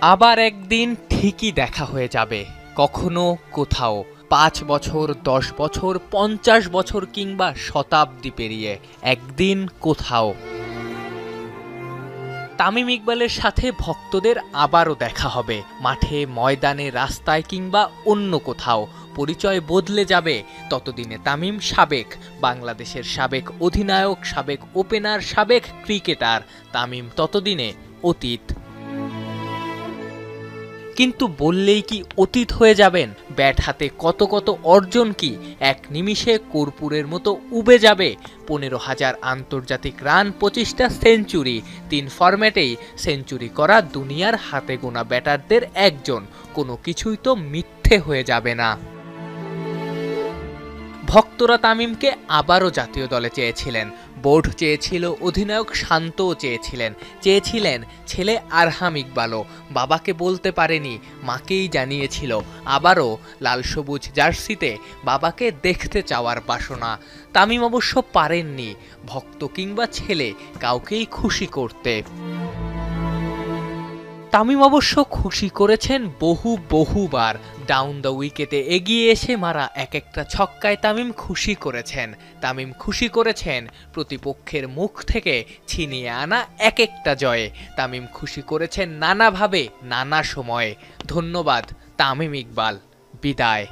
আবার একদিন ঠিকই দেখা হয়ে যাবে, কখনো কোথাও। ৫ বছর, ১০ বছর, ৫০ বছর কিংবা শতাব্দী পেরিয়ে একদিন কোথাও তামিম ইকবালের সাথে ভক্তদের আবারও দেখা হবে, মাঠে, ময়দানে, রাস্তায় কিংবা অন্য কোথাও। পরিচয় বদলে যাবে, ততদিনে তামিম সাবেক বাংলাদেশের সাবেক অধিনায়ক, সাবেক ওপেনার, সাবেক ক্রিকেটার। তামিম ততদিনে অতীত। কিন্তু বললেই কি অতীত হয়ে যাবেন? ব্যাট হাতে কত কত অর্জন কি এক নিমিষে কর্পূরের মতো উবে যাবে? ১৫,০০০ আন্তর্জাতিক রান, ২৫টা সেঞ্চুরি, ৩ ফরম্যাটেই সেঞ্চুরি করা দুনিয়ার হাতে গোনা ব্যাটারদের একজন। কোনো কিছুই তো মিথ্যে হয়ে যাবে না। ভক্তরা তামিমকে আবারও জাতীয় দলে চেয়েছিলেন, বোর্ড চেয়েছিল, অধিনায়ক শান্তও চেয়েছিলেন ছেলে আরহাম ইকবালও। বাবাকে বলতে পারেনি, মাকেই জানিয়েছিল আবারও লাল সবুজ জার্সিতে বাবাকে দেখতে চাওয়ার বাসনা। তামিম অবশ্য পারেননি ভক্ত কিংবা ছেলে কাউকেই খুশি করতে। তামিম অবশ্য খুশি করেছেন বহুবার। ডাউন দ্য উইকেটে এগিয়ে এসে মারা এক একটা ছক্কায় তামিম খুশি করেছেন প্রতিপক্ষের মুখ থেকে ছিনিয়ে আনা এক একটা জয়ে। তামিম খুশি করেছেন নানাভাবে, নানা সময়ে। ধন্যবাদ তামিম ইকবাল। বিদায়।